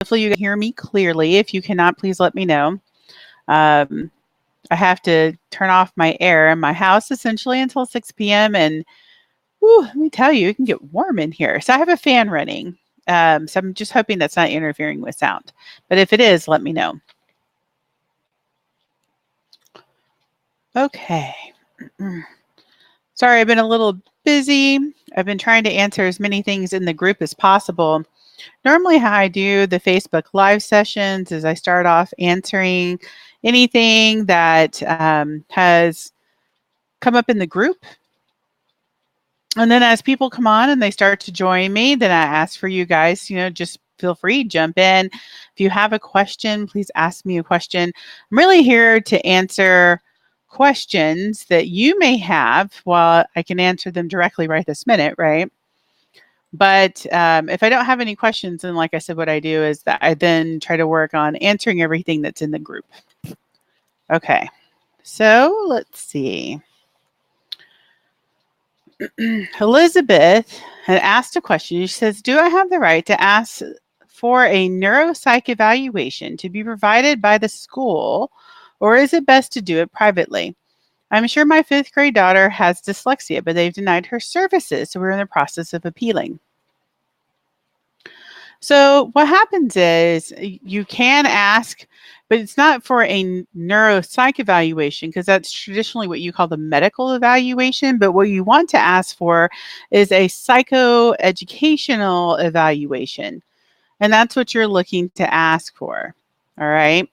Hopefully you can hear me clearly. If you cannot, please let me know. I have to turn off my air in my house essentially until 6 p.m. And let me tell you, it can get warm in here. So I have a fan running. So I'm just hoping that's not interfering with sound. But if it is, let me know. Okay. Sorry, I've been a little busy. I've been trying to answer as many things in the group as possible. Normally how I do the Facebook Live sessions is I start off answering anything that has come up in the group. And then as people come on and they start to join me, then I ask for you guys, just feel free, jump in. If you have a question, please ask me a question. I'm really here to answer questions that you may have. Well, I can answer them directly right this minute, right? But if I don't have any questions, then like I said, what I do is that I then try to work on answering everything that's in the group. Okay, so let's see. Elizabeth had asked a question. She says, do I have the right to ask for a neuropsych evaluation to be provided by the school, or is it best to do it privately? I'm sure my 5th grade daughter has dyslexia, but they've denied her services, so we're in the process of appealing. So what happens is you can ask, but it's not for a neuropsych evaluation because that's traditionally what you call the medical evaluation. But what you want to ask for is a psychoeducational evaluation. And that's what you're looking to ask for. All right.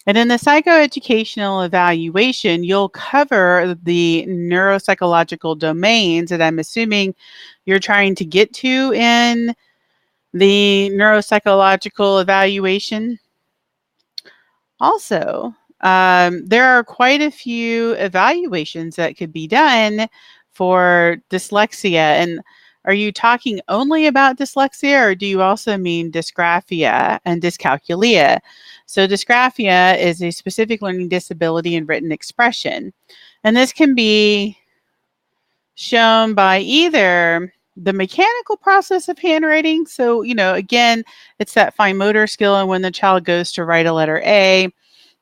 And in the psychoeducational evaluation, you'll cover the neuropsychological domains that I'm assuming you're trying to get to in the neuropsychological evaluation. Also, there are quite a few evaluations that could be done for dyslexia. And are you talking only about dyslexia, or do you also mean dysgraphia and dyscalculia? So dysgraphia is a specific learning disability in written expression. And this can be shown by either the mechanical process of handwriting. So, again, it's that fine motor skill. And when the child goes to write a letter A,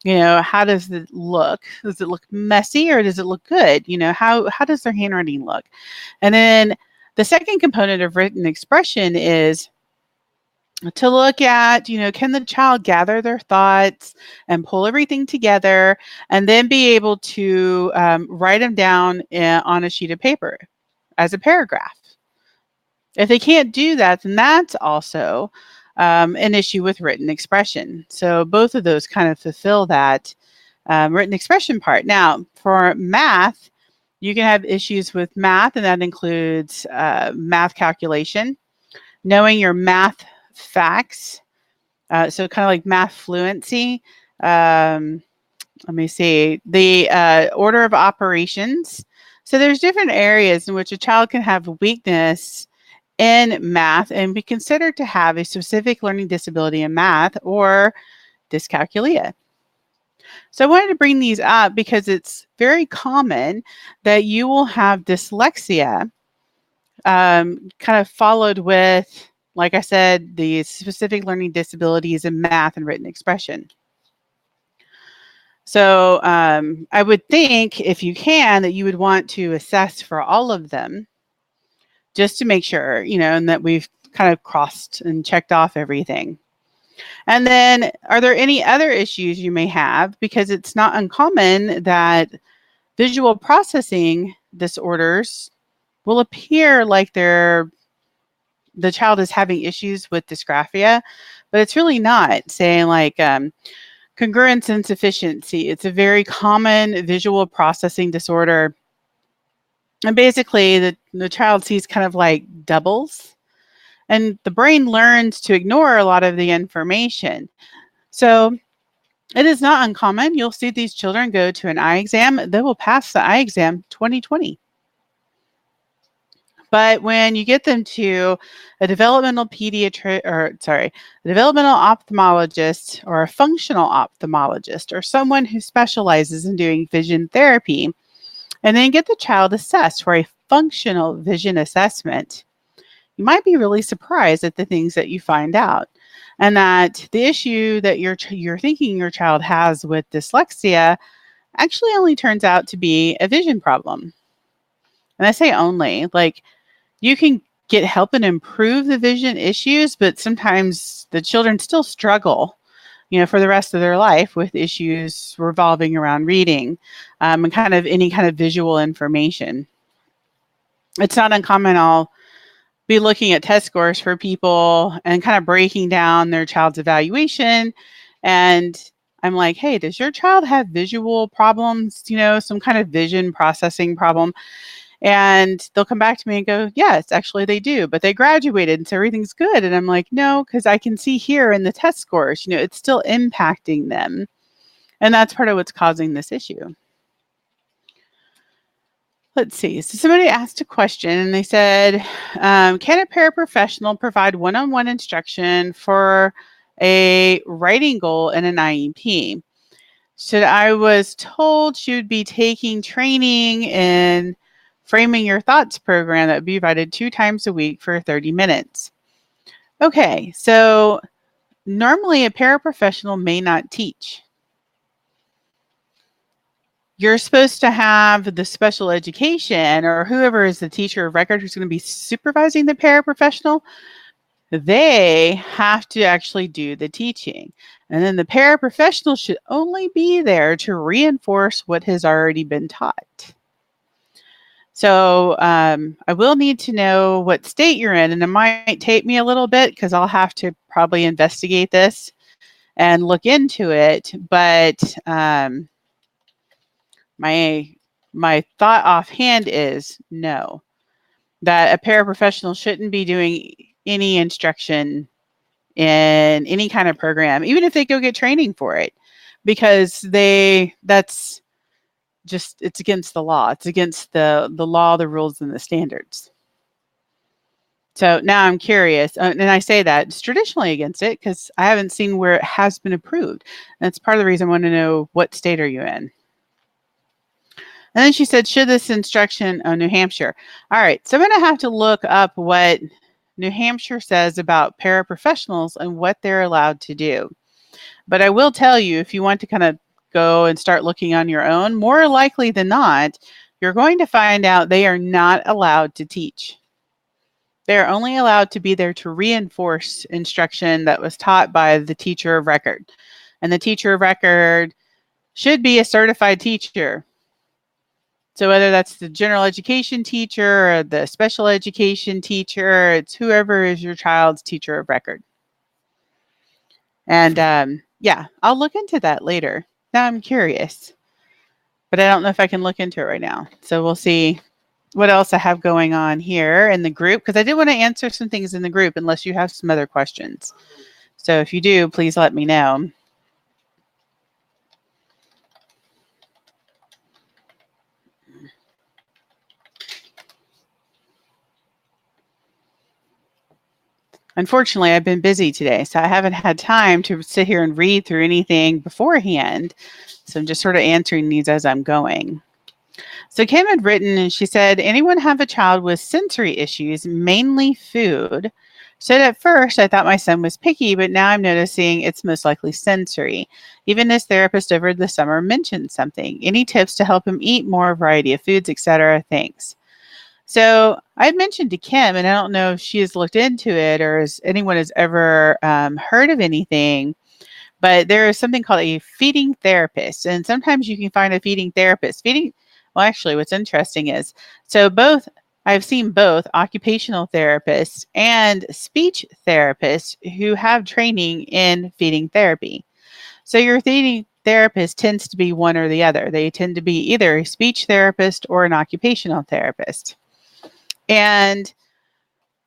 how does it look? Does it look messy or does it look good? How does their handwriting look? And then the second component of written expression is to look at, can the child gather their thoughts and pull everything together and then be able to write them down on a sheet of paper as a paragraph. If they can't do that, then that's also an issue with written expression. So both of those kind of fulfill that written expression part. Now, for math, you can have issues with math, and that includes math calculation, knowing your math facts, so kind of like math fluency. Let me see, the order of operations. So there's different areas in which a child can have weakness in math and be considered to have a specific learning disability in math or dyscalculia. So I wanted to bring these up because it's very common that you will have dyslexia kind of followed with, like I said, the specific learning disabilities in math and written expression. So I would think if you can that you would want to assess for all of them just to make sure, and that we've kind of crossed and checked off everything. And then are there any other issues you may have? Because it's not uncommon that visual processing disorders will appear like the child is having issues with dysgraphia, but it's really not. Saying like congruence insufficiency, it's a very common visual processing disorder. And basically the child sees kind of like doubles, and the brain learns to ignore a lot of the information. So it is not uncommon. You'll see these children go to an eye exam. They will pass the eye exam 20/20. But when you get them to a developmental developmental ophthalmologist or a functional ophthalmologist or someone who specializes in doing vision therapy, and then get the child assessed for a functional vision assessment, you might be really surprised at the things that you find out. and that the issue that you're thinking your child has with dyslexia actually only turns out to be a vision problem. And I say only, like, you can get help and improve the vision issues, but sometimes the children still struggle, for the rest of their life with issues revolving around reading, and kind of any kind of visual information. It's not uncommon. I'll be looking at test scores for people and kind of breaking down their child's evaluation. And I'm like, hey, does your child have visual problems? Some kind of vision processing problem? And they'll come back to me and go, yes, actually they do, but they graduated, and so everything's good. And I'm like, no, because I can see here in the test scores, it's still impacting them. And that's part of what's causing this issue. Let's see. So somebody asked a question and they said, can a paraprofessional provide one-on-one instruction for a writing goal in an IEP? So I was told she would be taking training in Framing Your Thoughts program that would be provided 2 times a week for 30 minutes. Okay, so normally a paraprofessional may not teach. You're supposed to have the special education or whoever is the teacher of record who's going to be supervising the paraprofessional. They have to actually do the teaching. And then the paraprofessional should only be there to reinforce what has already been taught. So I will need to know what state you're in, and it might take me a little bit because I'll have to probably investigate this and look into it. But my thought offhand is no, that a paraprofessional shouldn't be doing any instruction in any kind of program, even if they go get training for it, because that's just, it's against the law. It's against the law, the rules, and the standards. So now I'm curious, and I say that it's traditionally against it because I haven't seen where it has been approved. That's part of the reason I want to know, what state are you in? And then she said, should this instruction, New Hampshire. All right, so I'm going to have to look up what New Hampshire says about paraprofessionals and what they're allowed to do. But I will tell you, if you want to kind of go and start looking on your own, more likely than not, you're going to find out they are not allowed to teach. They're only allowed to be there to reinforce instruction that was taught by the teacher of record. And the teacher of record should be a certified teacher. So whether that's the general education teacher or the special education teacher, it's whoever is your child's teacher of record. And yeah, I'll look into that later. Now I'm curious, but I don't know if I can look into it right now. So we'll see what else I have going on here in the group, because I did want to answer some things in the group unless you have some other questions. So if you do, please let me know. Unfortunately, I've been busy today, so I haven't had time to sit here and read through anything beforehand. So I'm just sort of answering these as I'm going. So Kim had written, and she said, anyone have a child with sensory issues, mainly food? So at first, I thought my son was picky, but now I'm noticing it's most likely sensory. Even his therapist over the summer mentioned something. Any tips to help him eat more variety of foods, etc.? Thanks. So I had mentioned to Kim, and I don't know if she has looked into it or if anyone has ever heard of anything, but there is something called a feeding therapist. And sometimes you can find a feeding therapist. Well, actually, what's interesting is, I've seen both occupational therapists and speech therapists who have training in feeding therapy. So your feeding therapist tends to be one or the other. They tend to be either a speech therapist or an occupational therapist. And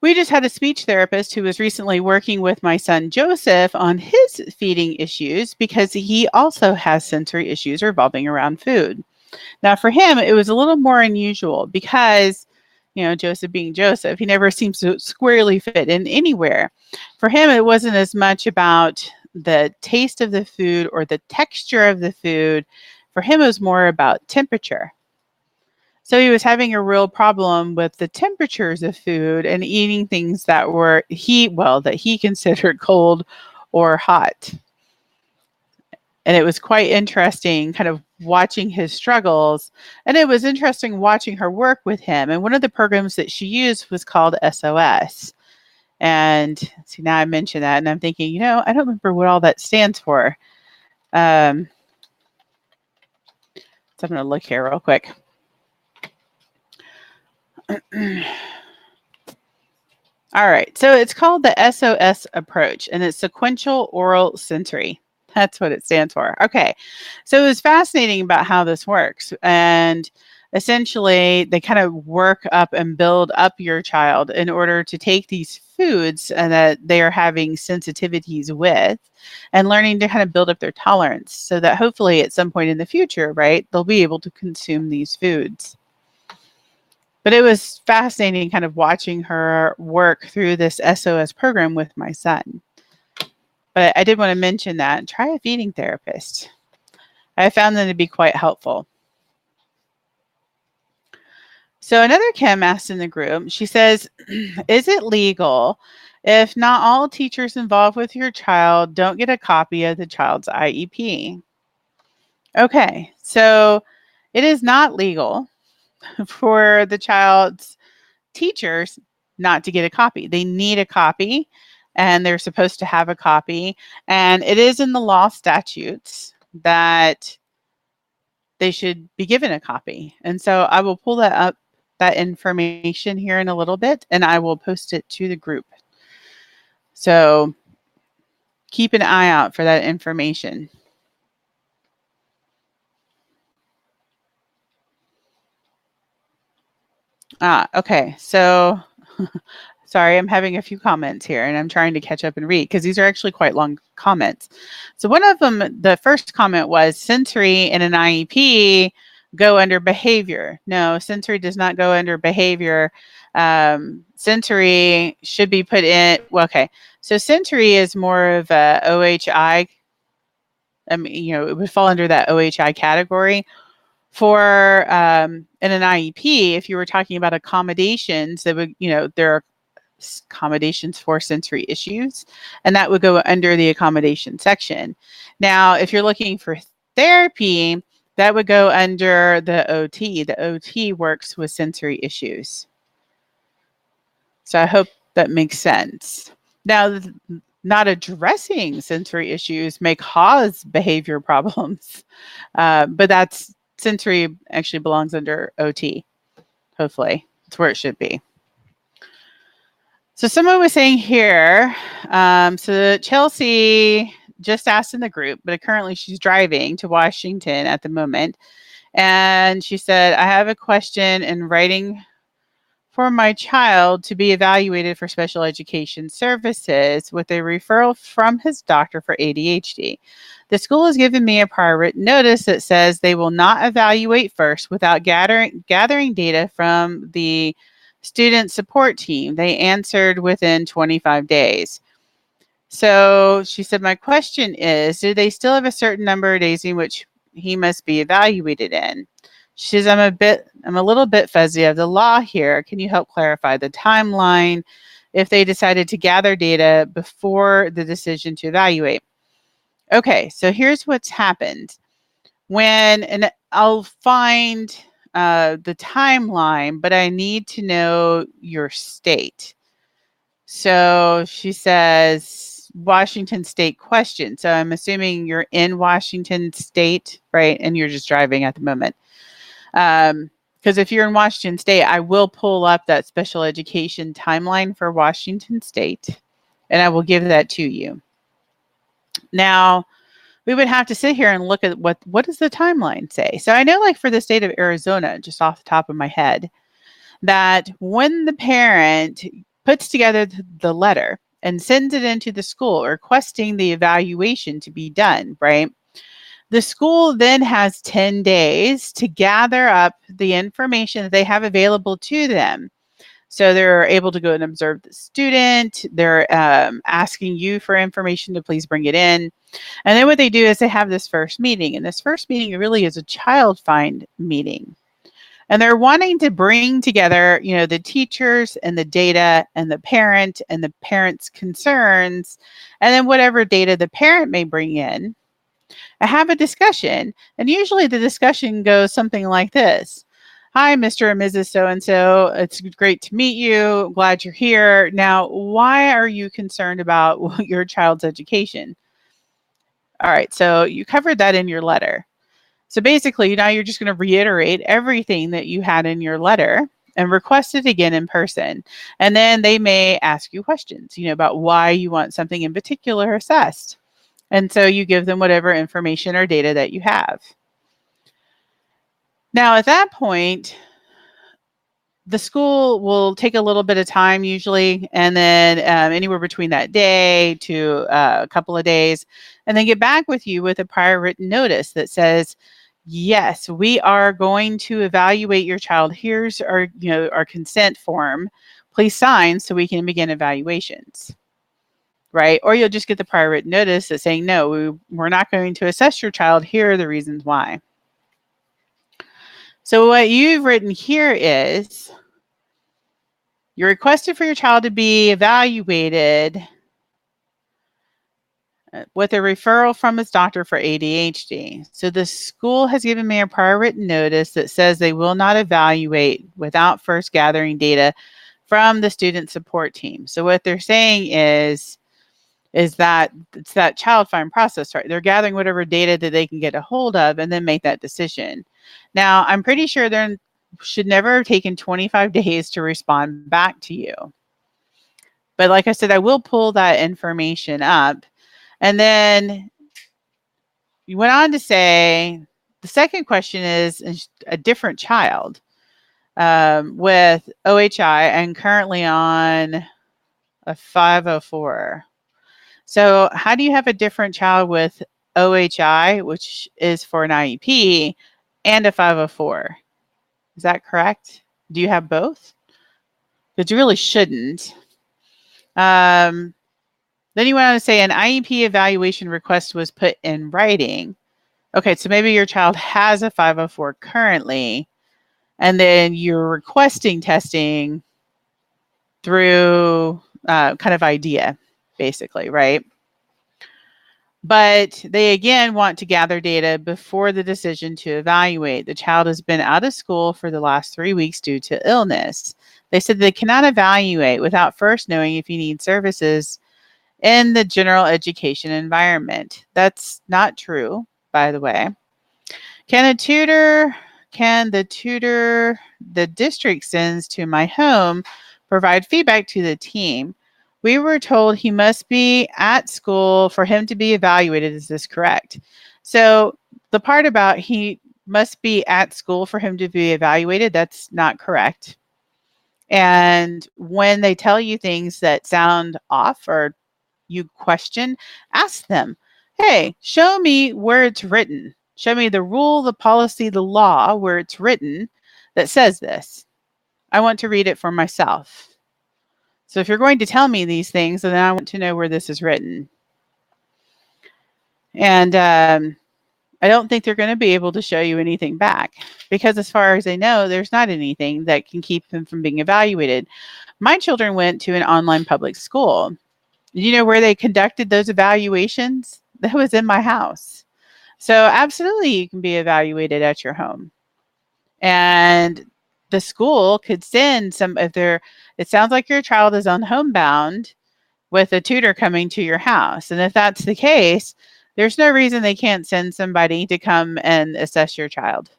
we just had a speech therapist who was recently working with my son Joseph on his feeding issues because he also has sensory issues revolving around food. Now, for him, it was a little more unusual because, Joseph being Joseph, he never seems to squarely fit in anywhere. For him, it wasn't as much about the taste of the food or the texture of the food. For him, it was more about temperature. So he was having a real problem with the temperatures of food and eating things that he considered cold or hot. And it was quite interesting kind of watching his struggles. And it was interesting watching her work with him. And one of the programs that she used was called SOS. And see, now I mentioned that, and I'm thinking, I don't remember what all that stands for. So I'm going to look here real quick. All right, so it's called the SOS approach, and it's sequential oral sensory. That's what it stands for. Okay, so it was fascinating about how this works. And essentially, they kind of work up and build up your child in order to take these foods that they are having sensitivities with and learning to kind of build up their tolerance so that hopefully at some point in the future, right, they'll be able to consume these foods. But it was fascinating kind of watching her work through this SOS program with my son. But I did want to mention that. Try a feeding therapist. I found them to be quite helpful. So another Kim asked in the group, she says, is it legal if not all teachers involved with your child don't get a copy of the child's IEP? Okay, so it is not legal for the child's teachers not to get a copy. They need a copy, and they're supposed to have a copy. And it is in the law statutes that they should be given a copy. And so I will pull that information here in a little bit, and I will post it to the group. So keep an eye out for that information. Okay. So sorry, I'm having a few comments here and I'm trying to catch up and read because these are actually quite long comments. So one of them, the first comment was sensory in an IEP go under behavior. No, sensory does not go under behavior. Sensory should be put in, well, okay. So sensory is more of a OHI. I mean, it would fall under that OHI category. For in an IEP, if you were talking about accommodations, that would, there are accommodations for sensory issues, and that would go under the accommodation section. Now, if you're looking for therapy, that would go under the OT. The OT works with sensory issues. So I hope that makes sense. Now, not addressing sensory issues may cause behavior problems, but that's sensory actually belongs under OT. Hopefully, it's where it should be. So someone was saying here, so Chelsea just asked in the group, but currently she's driving to Washington at the moment. And she said, I have a question in writing for my child to be evaluated for special education services with a referral from his doctor for ADHD. The school has given me a prior written notice that says they will not evaluate first without gathering data from the student support team. They answered within 25 days. So she said, my question is, do they still have a certain number of days in which he must be evaluated in? She says, I'm a little bit fuzzy of the law here. Can you help clarify the timeline if they decided to gather data before the decision to evaluate? Okay, so here's what's happened. And I'll find the timeline, but I need to know your state. So she says, Washington State question. So I'm assuming you're in Washington State, right? And you're just driving at the moment. Because if you're in Washington State, I will pull up that special education timeline for Washington State, and I will give that to you. Now, we would have to sit here and look at what does the timeline say. So I know, like for the state of Arizona, just off the top of my head, that when the parent puts together the letter and sends it into the school requesting the evaluation to be done, right? The school then has 10 days to gather up the information that they have available to them. So they're able to go and observe the student. They're asking you for information to please bring it in. And then what they do is they have this first meeting. And this first meeting really is a child find meeting. And they're wanting to bring together, the teachers and the data and the parent's concerns, and then whatever data the parent may bring in, and have a discussion. And usually the discussion goes something like this. Hi, Mr. and Mrs. So-and-so. It's great to meet you. Glad you're here. Now, why are you concerned about your child's education? All right, so you covered that in your letter. So basically, now you're just going to reiterate everything that you had in your letter and request it again in person. And then they may ask you questions, about why you want something in particular assessed. And so you give them whatever information or data that you have. Now, at that point, the school will take a little bit of time usually, and then anywhere between that day to a couple of days, and then get back with you with a prior written notice that says, yes, we are going to evaluate your child. Here's our consent form. Please sign so we can begin evaluations. Right? Or you'll just get the prior written notice that's saying, no, we're not going to assess your child. Here are the reasons why. So what you've written here is, you requested for your child to be evaluated with a referral from his doctor for ADHD. So the school has given me a prior written notice that says they will not evaluate without first gathering data from the student support team. So what they're saying is that it's that child find process, right? They're gathering whatever data that they can get a hold of and then make that decision. Now, I'm pretty sure they should never have taken 25 days to respond back to you. But like I said, I will pull that information up. And then you went on to say, the second question is a different child with OHI and currently on a 504. So how do you have a different child with OHI, which is for an IEP, and a 504? Is that correct? Do you have both? Because you really shouldn't. Then you went on to say an IEP evaluation request was put in writing. Okay, so maybe your child has a 504 currently, and then you're requesting testing through kind of IDEA, basically, right? But they again want to gather data before the decision to evaluate. The child has been out of school for the last 3 weeks due to illness. They said they cannot evaluate without first knowing if you need services in the general education environment. That's not true, by the way. Can the tutor the district sends to my home provide feedback to the team? We were told he must be at school for him to be evaluated. Is this correct? So the part about he must be at school for him to be evaluated, that's not correct. And when they tell you things that sound off or you question, ask them, hey, show me where it's written. Show me the rule, the policy, the law where it's written that says this. I want to read it for myself. So if you're going to tell me these things, then I want to know where this is written. And I don't think they're going to be able to show you anything back because as far as they know, there's not anything that can keep them from being evaluated. My children went to an online public school. You know where they conducted those evaluations? That was in my house. So absolutely you can be evaluated at your home. And the school could send it sounds like your child is on homebound with a tutor coming to your house. And if that's the case, there's no reason they can't send somebody to come and assess your child.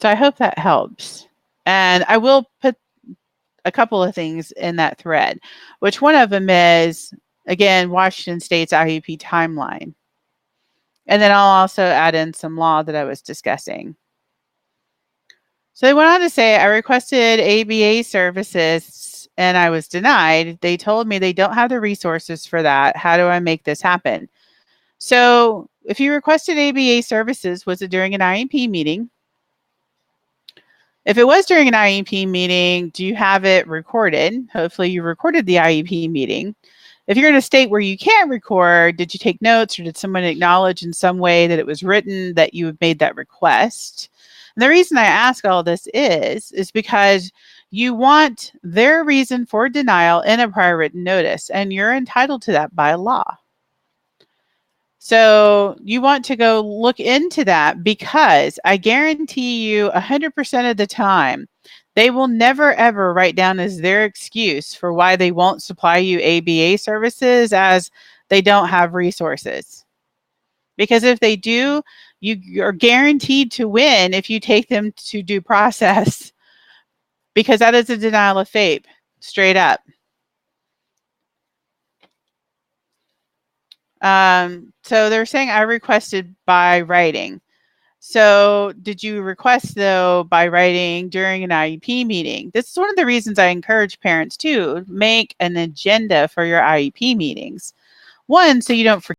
So I hope that helps. And I will put a couple of things in that thread, which one of them is, again, Washington State's IEP timeline. And then I'll also add in some law that I was discussing. So they went on to say, I requested ABA services and I was denied. They told me they don't have the resources for that. How do I make this happen? So if you requested ABA services, was it during an IEP meeting? If it was during an IEP meeting, do you have it recorded? Hopefully you recorded the IEP meeting. If you're in a state where you can't record, did you take notes or did someone acknowledge in some way that it was written that you have made that request? And the reason I ask all this is because you want their reason for denial in a prior written notice, and you're entitled to that by law. So you want to go look into that, because I guarantee you 100% of the time, they will never ever write down as their excuse for why they won't supply you ABA services as they don't have resources. Because if they do, you're guaranteed to win if you take them to due process, because that is a denial of FAPE, straight up. So they're saying I requested by writing. So did you request, though, by writing during an IEP meeting? This is one of the reasons I encourage parents to make an agenda for your IEP meetings. One, so you don't forget